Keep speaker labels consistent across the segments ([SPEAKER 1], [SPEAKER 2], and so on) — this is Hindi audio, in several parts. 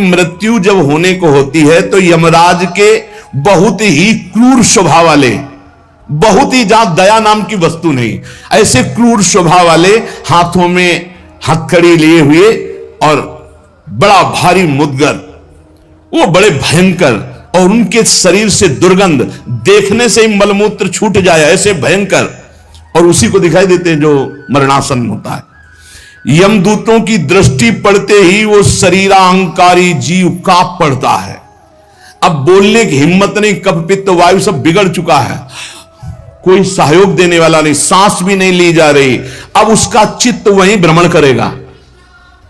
[SPEAKER 1] मृत्यु जब होने को होती है तो यमराज के बहुत ही क्रूर स्वभाव वाले, बहुत ही, जहां दया नाम की वस्तु नहीं, ऐसे क्रूर स्वभाव वाले हाथों में हथकड़ी लिए हुए और बड़ा भारी मुद्गर, वो बड़े भयंकर, और उनके शरीर से दुर्गंध, देखने से ही मलमूत्र छूट जाए ऐसे भयंकर, और उसी को दिखाई देते हैं जो मरणासन होता है। यमदूतों की दृष्टि पड़ते ही वो शरीराहंकारी जीव कांप पड़ता है। अब बोलने की हिम्मत नहीं, कफ पित्त वायु सब बिगड़ चुका है, कोई सहयोग देने वाला नहीं, सांस भी नहीं ली जा रही। अब उसका चित्त वहीं भ्रमण करेगा,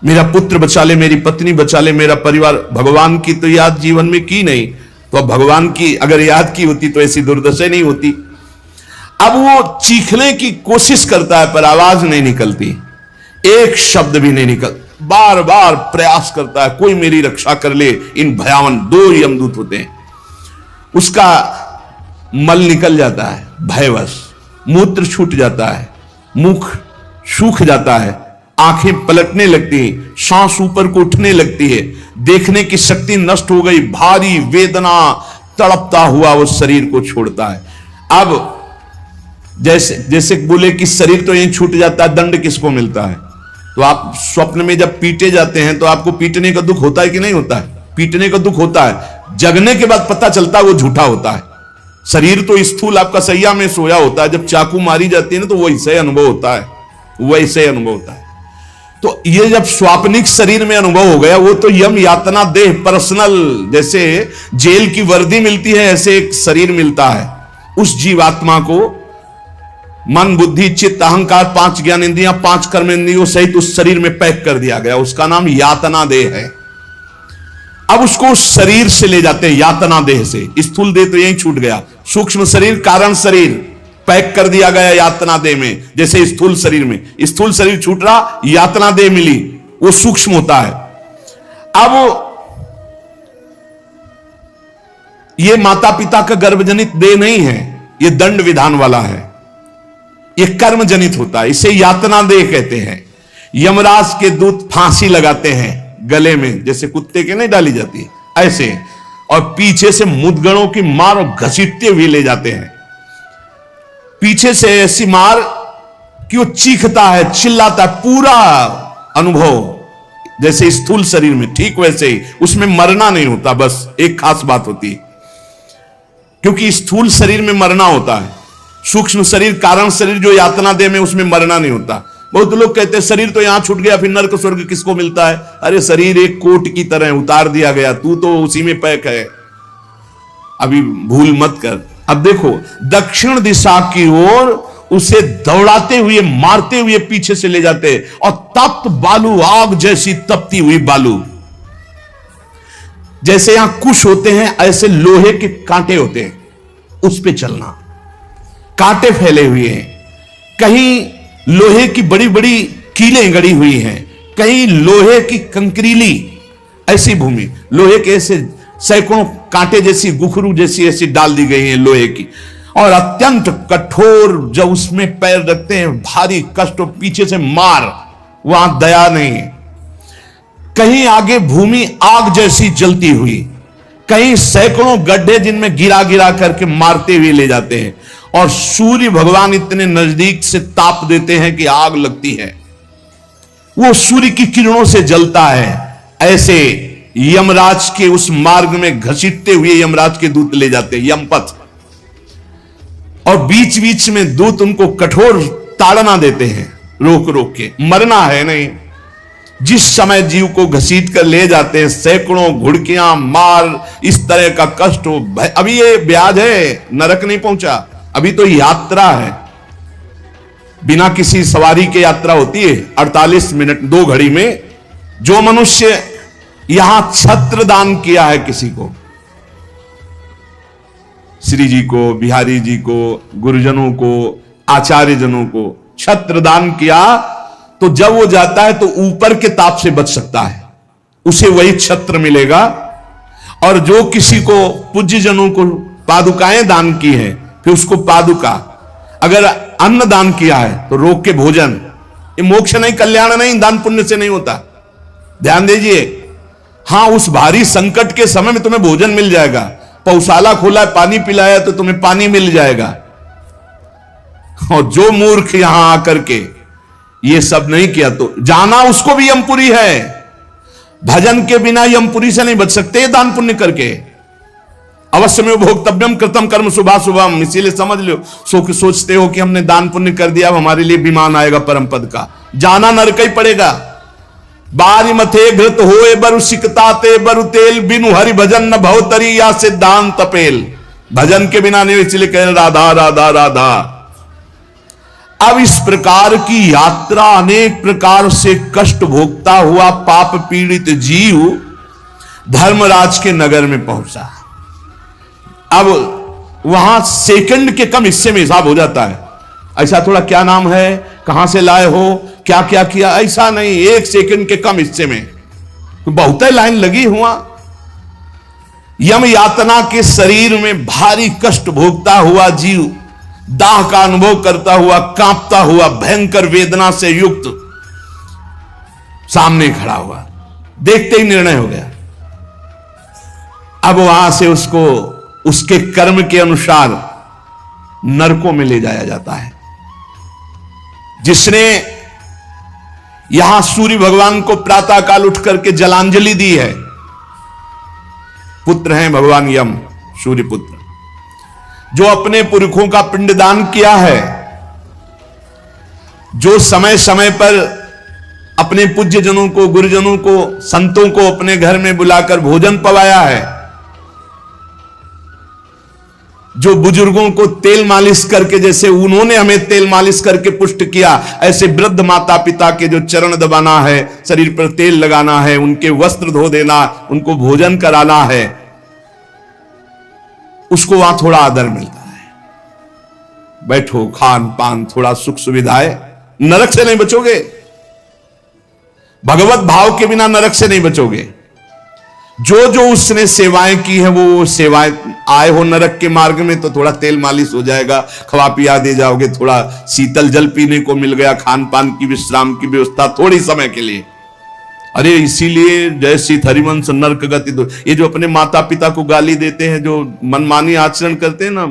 [SPEAKER 1] मेरा पुत्र बचा ले, मेरी पत्नी बचा ले, मेरा परिवार। भगवान की तो याद जीवन में की नहीं, तो अब भगवान की अगर याद की होती तो ऐसी दुर्दशा नहीं होती। अब वो चीखने की कोशिश करता है पर आवाज नहीं निकलती, एक शब्द भी नहीं निकल, बार बार प्रयास करता है, कोई मेरी रक्षा कर ले। इन भयावन 2 यमदूत होते हैं, उसका मल निकल जाता है भयवश, मूत्र छूट जाता है, मुख सूख जाता है, आंखें पलटने लगती हैं, सांस ऊपर को उठने लगती है, देखने की शक्ति नष्ट हो गई, भारी वेदना, तड़पता हुआ वो शरीर को छोड़ता है। अब जैसे बोले कि शरीर तो यहीं छूट जाता है, दंड किसको मिलता है? तो आप स्वप्न में जब पीटे जाते हैं तो आपको पीटने का दुख होता है कि नहीं होता है? पीटने का दुख होता है, जगने के बाद पता चलता है वो झूठा होता है। शरीर तो स्थूल आपका सैया में सोया होता है, जब चाकू मारी जाती है ना तो वैसे अनुभव होता है, वैसे अनुभव होता है। तो ये जब स्वाप्निक शरीर में अनुभव हो गया, वो तो यम यातना देह पर्सनल, जैसे जेल की वर्दी मिलती है ऐसे एक शरीर मिलता है उस जीवात्मा को। मन बुद्धि चित्त अहंकार 5 ज्ञान इंद्रियां 5 कर्म इंद्रियों सहित उस शरीर में पैक कर दिया गया, उसका नाम यातना देह है। अब उसको उस शरीर से ले जाते हैं, यातना देह से। स्थूल देह तो यहीं छूट गया, सूक्ष्म शरीर कारण शरीर पैक कर दिया गया यातना देह में। जैसे स्थूल शरीर में, स्थूल शरीर छूट रहा, यातना देह मिली, वो सूक्ष्म होता है। अब ये माता पिता का गर्भजनित देह नहीं है, ये दंड विधान वाला है, ये कर्म जनित होता है, इसे यातना देह कहते हैं। यमराज के दूत फांसी लगाते हैं गले में, जैसे कुत्ते के नहीं डाली जाती है ऐसे, और पीछे से मुद्गणों की मार और घसीटते हुए ले जाते हैं। पीछे से ऐसी मार कि वो चीखता है, चिल्लाता है, पूरा अनुभव जैसे स्थूल शरीर में, ठीक वैसे ही उसमें मरना नहीं होता। बस एक खास बात होती है, क्योंकि स्थूल शरीर में मरना होता है, सूक्ष्म शरीर कारण शरीर जो यातना देह में, उसमें मरना नहीं होता। बहुत लोग कहते हैं शरीर तो यहां छूट गया, फिर नरक स्वर्ग किसको मिलता है? अरे शरीर एक कोट की तरह उतार दिया गया, तू तो उसी में पैक है, अभी भूल मत कर। अब देखो दक्षिण दिशा की ओर उसे दौड़ाते हुए मारते हुए पीछे से ले जाते हैं, और तप्त बालू, आग जैसी तपती हुई बालू, जैसे यहां कुश होते हैं ऐसे लोहे के कांटे होते हैं, उस पे चलना, कांटे फैले हुए हैं, कहीं लोहे की बड़ी बड़ी कीलें गड़ी हुई हैं, कहीं लोहे की कंकरीली ऐसी भूमि, लोहे के ऐसे सैकड़ों कांटे जैसी, गुखरू जैसी ऐसी डाल दी गई है लोहे की, और अत्यंत कठोर, जब उसमें पैर रखते हैं भारी कष्ट, और पीछे से मार, वहां दया नहीं है। कहीं आगे भूमि आग जैसी जलती हुई, कहीं सैकड़ों गड्ढे जिनमें गिरा गिरा करके मारते हुए ले जाते हैं, और सूर्य भगवान इतने नजदीक से ताप देते हैं कि आग लगती है, वो सूर्य की किरणों से जलता है। ऐसे यमराज के उस मार्ग में घसीटते हुए यमराज के दूत ले जाते हैं, यमपथ, और बीच बीच में दूत उनको कठोर ताड़ना देते हैं, रोक रोक के, मरना है नहीं। जिस समय जीव को घसीट कर ले जाते हैं, सैकड़ों घुड़कियां मार, इस तरह का कष्ट हो। अभी ये ब्याज है, नरक नहीं पहुंचा, अभी तो यात्रा है, बिना किसी सवारी के यात्रा होती है 48 मिनट 2 घड़ी में। जो मनुष्य यहां छत्र दान किया है किसी को, श्री जी को, बिहारी जी को, गुरुजनों को, आचार्य जनों को छत्र दान किया, तो जब वो जाता है तो ऊपर के ताप से बच सकता है, उसे वही छत्र मिलेगा। और जो किसी को पूज्य जनों को पादुकाएं दान की है, फिर उसको पादुका, अगर अन्न दान किया है तो रोक के भोजन, ये मोक्ष नहीं, कल्याण नहीं, दान पुण्य से नहीं होता, ध्यान दीजिए। हां, उस भारी संकट के समय में तुम्हें भोजन मिल जाएगा। पौशाला खोला है, पानी पिलाया तो तुम्हें पानी मिल जाएगा। और जो मूर्ख यहां आकर के ये सब नहीं किया तो जाना उसको भी यमपुरी है। भजन के बिना यमपुरी से नहीं बच सकते, दान पुण्य करके। अवश्य में भोक्तव्यम कृतम कर्म शुभा शुभम, इसीलिए समझ लो, सोचते हो कि हमने दान पुण्य कर दिया, हमारे लिए विमान आएगा परम पद का। जाना नरक ही पड़ेगा। बारी मथे घृत होए बरु सिकताते बरु तेल, बिनु हरि भजन न भवतरी या सिद्धांत पेल। भजन के बिना नहीं, इसलिए कह राधा राधा राधा। अब इस प्रकार की यात्रा, अनेक प्रकार से कष्ट भोगता हुआ पाप पीड़ित जीव धर्मराज के नगर में पहुंचा। अब वहां सेकंड के कम हिस्से में हिसाब हो जाता है। ऐसा थोड़ा क्या नाम है, कहां से लाए हो, क्या क्या किया, ऐसा नहीं। एक सेकंड के कम हिस्से में बहुत लाइन लगी हुआ। यम यातना के शरीर में भारी कष्ट भोगता हुआ जीव, दाह का अनुभव करता हुआ, कांपता हुआ, भयंकर वेदना से युक्त सामने खड़ा हुआ। देखते ही निर्णय हो गया। अब वहां से उसको उसके कर्म के अनुसार नरकों में ले जाया जाता है। जिसने यहां सूर्य भगवान को प्रातः काल उठ करके जलांजलि दी है, पुत्र हैं भगवान यम, सूर्य पुत्र, जो अपने पुरखों का पिंडदान किया है, जो समय समय पर अपने पूज्यजनों को, गुरुजनों को, संतों को अपने घर में बुलाकर भोजन पवाया है, जो बुजुर्गों को तेल मालिश करके, जैसे उन्होंने हमें तेल मालिश करके पुष्ट किया, ऐसे वृद्ध माता पिता के जो चरण दबाना है, शरीर पर तेल लगाना है, उनके वस्त्र धो देना, उनको भोजन कराना है, उसको वहां थोड़ा आदर मिलता है। बैठो, खान पान, थोड़ा सुख सुविधाएं। नरक से नहीं बचोगे, भगवत भाव के बिना नरक से नहीं बचोगे। जो जो उसने सेवाएं की है, वो सेवाएं, आए हो नरक के मार्ग में तो थोड़ा तेल मालिश हो जाएगा, खवा पिया दे जाओगे, थोड़ा शीतल जल पीने को मिल गया, खान पान की, विश्राम की व्यवस्था थोड़ी समय के लिए। अरे इसीलिए जय श्री हरिवंश नरक गति दो। ये जो अपने माता पिता को गाली देते हैं, जो मनमानी आचरण करते हैं ना,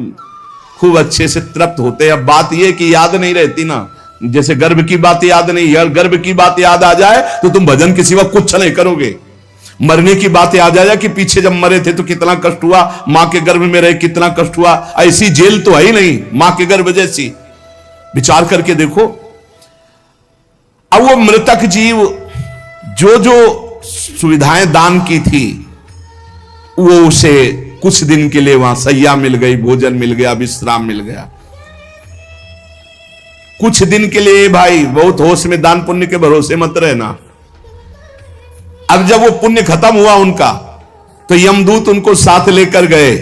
[SPEAKER 1] खूब अच्छे से तृप्त होते हैं। अब बात ये कि याद नहीं रहती ना, जैसे गर्भ की बात याद नहीं, यार गर्भ की बात याद आ जाए तो तुम भजन के सिवा कुछ नहीं करोगे। मरने की बात याद आ जाए कि पीछे जब मरे थे तो कितना कष्ट हुआ, मां के गर्भ में रहे कितना कष्ट हुआ, ऐसी जेल तो है ही नहीं मां के गर्भ जैसी। विचार करके देखो। अब वो मृतक जीव जो जो सुविधाएं दान की थी, वो उसे कुछ दिन के लिए वहां सैया मिल गई, भोजन मिल गया, विश्राम मिल गया। कुछ दिन के लिए भाई, बहुत होश में, दान पुण्य के भरोसे मत रहना। अब जब वो पुण्य खत्म हुआ उनका, तो यमदूत उनको साथ लेकर गए।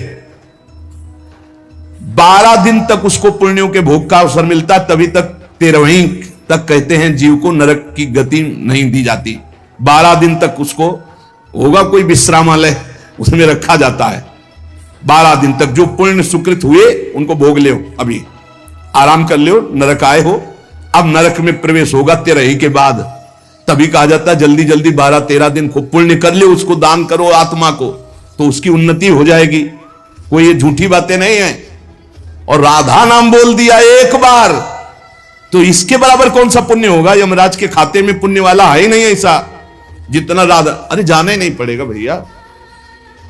[SPEAKER 1] 12 दिन तक उसको पुण्यों के भोग का अवसर मिलता, तभी तक 13वीं तक कहते हैं जीव को नरक की गति नहीं दी जाती। 12 दिन तक उसको होगा कोई विश्रामालय, उसमें रखा जाता है। 12 दिन तक जो पुण्य सुकृत हुए उनको भोग लो, अभी आराम कर लो, नरक आए हो। अब नरक में प्रवेश होगा 13वीं के बाद। तभी कहा जाता है जल्दी जल्दी 12-13 दिन खूब पुण्य कर ले, उसको दान करो आत्मा को, तो उसकी उन्नति हो जाएगी। कोई ये झूठी बातें नहीं है। और राधा नाम बोल दिया एक बार तो इसके बराबर कौन सा पुण्य होगा। यमराज के खाते में पुण्य वाला है ही नहीं ऐसा जितना राधा। अरे जाना ही नहीं पड़ेगा भैया।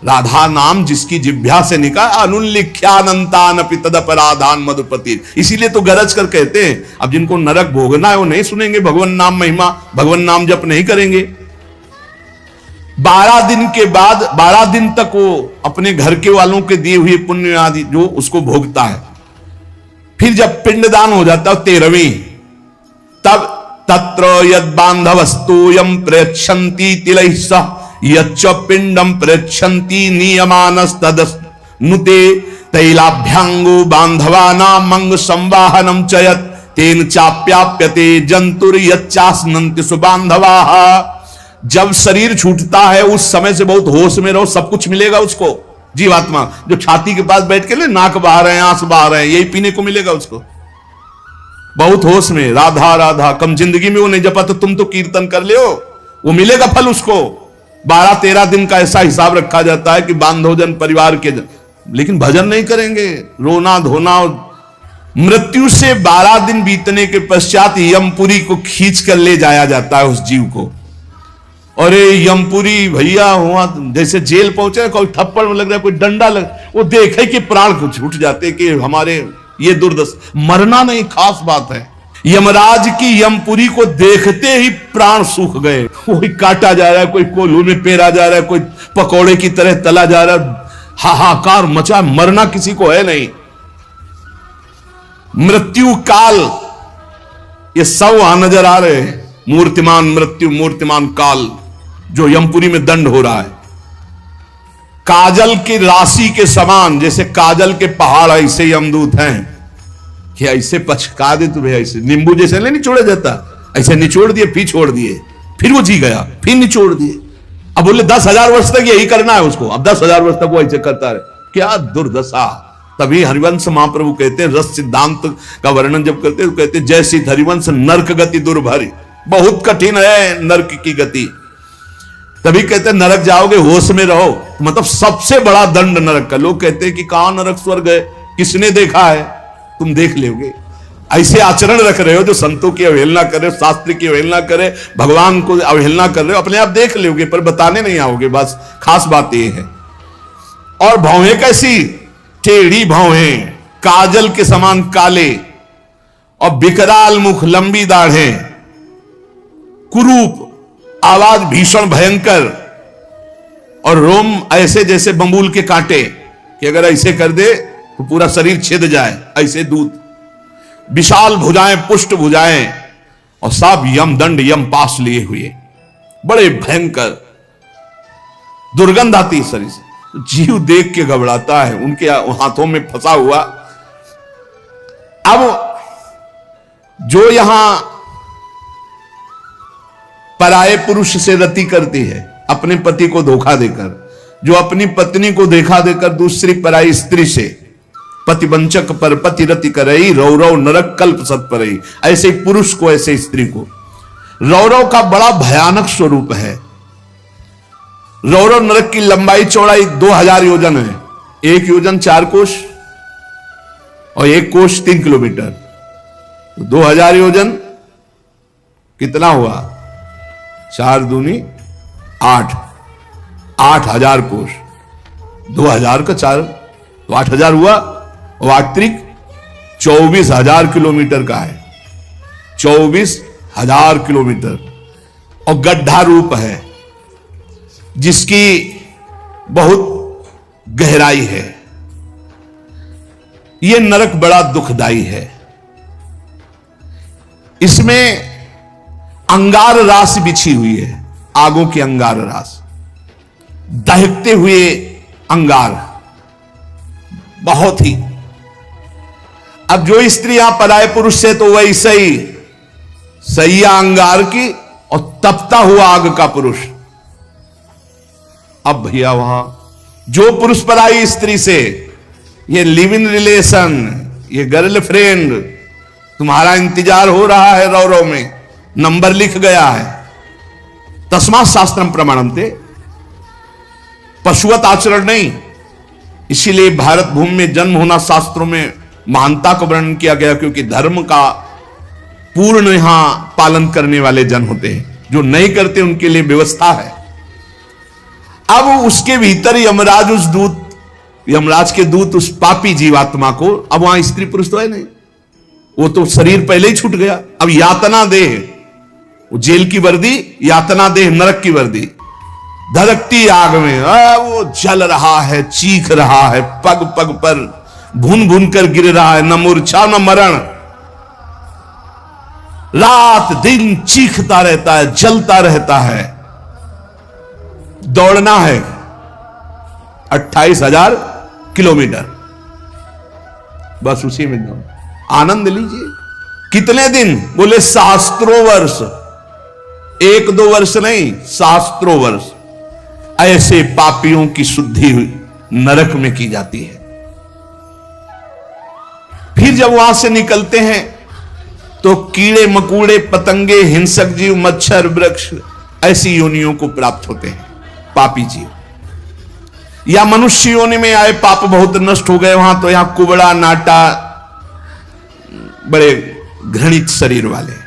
[SPEAKER 1] राधा नाम जिसकी जिह्वा से निकाल, अनुल्लिख्यानंतान तदपराधान मधुपति। इसीलिए तो गरज कर कहते हैं, अब जिनको नरक भोगना है वो नहीं सुनेंगे भगवान नाम महिमा, भगवान नाम जप नहीं करेंगे। 12 दिन के बाद 12 दिन तक वो अपने घर के वालों के दिए हुए पुण्य आदि जो उसको भोगता है। फिर जब पिंडदान हो जाता है 13वीं, तब तत्र यद बांधवस्तु यम प्रेक्षन्ति तिलैः सह यच्च पिंडम प्रेक्षन्ति नियमानस्तदनुते तैलाभ्यांगो बांधवाना मंग संवाहनम चयत तेन चाप्याप्यते जंतुर यच्चास्नन्ति सुबांधवाः। जब शरीर छूटता है उस समय से बहुत होश में रहो, सब कुछ मिलेगा उसको। जीवात्मा जो छाती के पास बैठ के नाक बहा रहे हैं, आंस बहा रहे हैं, यही पीने को मिलेगा उसको। बहुत होश में, राधा राधा। कम जिंदगी में वो नहीं जपा तो तुम तो कीर्तन कर ले, वो मिलेगा फल उसको। 12-13 दिन का ऐसा हिसाब रखा जाता है कि बांधोजन परिवार के लेकिन भजन नहीं करेंगे, रोना धोना। मृत्यु से 12 दिन बीतने के पश्चात यमपुरी को खींच कर ले जाया जाता है उस जीव को। और यमपुरी भैया हुआ जैसे जेल पहुंचे, कोई थप्पड़ लग रहा है, कोई डंडा लग, वो देखे कि प्राण को छूट जाते कि हमारे ये दुर्दशा। मरना नहीं खास बात है, यमराज की यमपुरी को देखते ही प्राण सूख गए। कोई काटा जा रहा है, कोई कोल्हू में पेरा जा रहा है, कोई पकौड़े की तरह तला जा रहा है, हाहाकार मचा। मरना किसी को है नहीं। मृत्यु काल ये सब वहां नजर आ रहे हैं। मूर्तिमान मृत्यु, मूर्तिमान काल, जो यमपुरी में दंड हो रहा है। काजल की राशि के समान, जैसे काजल के पहाड़ ऐसे यमदूत हैं कि ऐसे पचका दे तुम्हें, ऐसे नींबू जैसे नहीं निचोड़ा जाता, ऐसे निचोड़ दिए, फिर छोड़ दिए, फिर वो जी गया, फिर निचोड़ दिए। अब बोले 10,000 वर्ष तक यही करना है उसको, अब 10,000 वर्ष तक वो ऐसे करता है। क्या दुर्दशा। तभी हरिवंश महाप्रभु कहते हैं, रस सिद्धांत का वर्णन जब करते हैं तो कहते हैं, जैसी हरिवंश नरक गति दुर्भरी, बहुत कठिन है नरक की गति। तभी कहते हैं नरक जाओगे होश में रहो, मतलब सबसे बड़ा दंड नरक का। लोग कहते हैं कि कहां नरक स्वर्ग है, किसने देखा है, तुम देख लोगे। ऐसे आचरण रख रहे हो जो संतों की अवहेलना करे, शास्त्र की अवहेलना करे, भगवान को अवहेलना कर रहे हो, अपने आप देख लोगे पर बताने नहीं आओगे। बस खास बात यह है। और भौहें कैसी, टेढ़ी भौहें, काजल के समान काले, और विकराल मुख, लंबी दाढ़ें, कुरूप, आवाज भीषण भयंकर, और रोम ऐसे जैसे बंबूल के कांटे कि अगर ऐसे कर दे तो पूरा शरीर छिद जाए, ऐसे दूत। विशाल भुजाएं, पुष्ट भुजाएं, और सब यमदंड यम पास लिए हुए, बड़े भयंकर। दुर्गंध आती है शरीर से, जीव देख के घबराता है, उनके हाथों में फंसा हुआ। अब जो यहां पराये पुरुष से रति करती है, अपने पति को धोखा देकर, जो अपनी पत्नी को धोखा देकर दूसरी पराई स्त्री से, पति वंचक पर पति रति करई, रौरव नरक कल्प सत परई। ऐसे पुरुष को, ऐसे स्त्री को। रौरव का बड़ा भयानक स्वरूप है। रौरव नरक की लंबाई चौड़ाई 2000 योजन है, 1 योजन 4 कोश और 1 कोश 3 किलोमीटर। 2000 योजन कितना हुआ, 4 दूनी 8, 8000 कोश। 2000 का 4 तो 8000 हुआ, और अतिरिक्त 24,000 किलोमीटर का है, 24,000 किलोमीटर। और गड्ढा रूप है जिसकी बहुत गहराई है। यह नरक बड़ा दुखदाई है। इसमें अंगार रास बिछी हुई है, आगों की अंगार रास, दहकते हुए अंगार, बहुत ही। अब जो स्त्री यहां पराये पुरुष से, तो वैसे ही सैया अंगार की और तपता हुआ आग का पुरुष। अब भैया वहां जो पुरुष पराई स्त्री से, ये लिव इन रिलेशन, ये गर्लफ्रेंड, तुम्हारा इंतजार हो रहा है रौरव में, नंबर लिख गया है। तस्मात् शास्त्रम प्रमाणन्ते, पशुवत आचरण नहीं। इसीलिए भारत भूमि में जन्म होना शास्त्रों में महानता का वर्णन किया गया, क्योंकि धर्म का पूर्ण यहां पालन करने वाले जन होते हैं, जो नहीं करते उनके लिए व्यवस्था है। अब उसके भीतर यमराज, उस दूत, यमराज के दूत उस पापी जीवात्मा को, अब वहां स्त्री पुरुष तो है नहीं, वो तो शरीर पहले ही छूट गया। अब यातना देह, वो जेल की वर्दी, यातना देह नरक की वर्दी, धड़कती आग में वो जल रहा है, चीख रहा है, पग पग पर भून भून कर गिर रहा है, न मूर्छा न मरण, रात दिन चीखता रहता है, जलता रहता है। दौड़ना है 28,000 किलोमीटर, बस उसी में दौड़, आनंद लीजिए। कितने दिन, बोले सहस्त्रों वर्ष, 1-2 वर्ष नहीं, सहस्त्रों वर्ष। ऐसे पापियों की शुद्धि नरक में की जाती है। फिर जब वहां से निकलते हैं तो कीड़े मकोड़े, पतंगे, हिंसक जीव, मच्छर, वृक्ष, ऐसी योनियों को प्राप्त होते हैं। पापी जीव, या मनुष्य योनि में आए पाप बहुत नष्ट हो गए वहां, तो यहां कुबड़ा नाटा, बड़े घृणित शरीर वाले,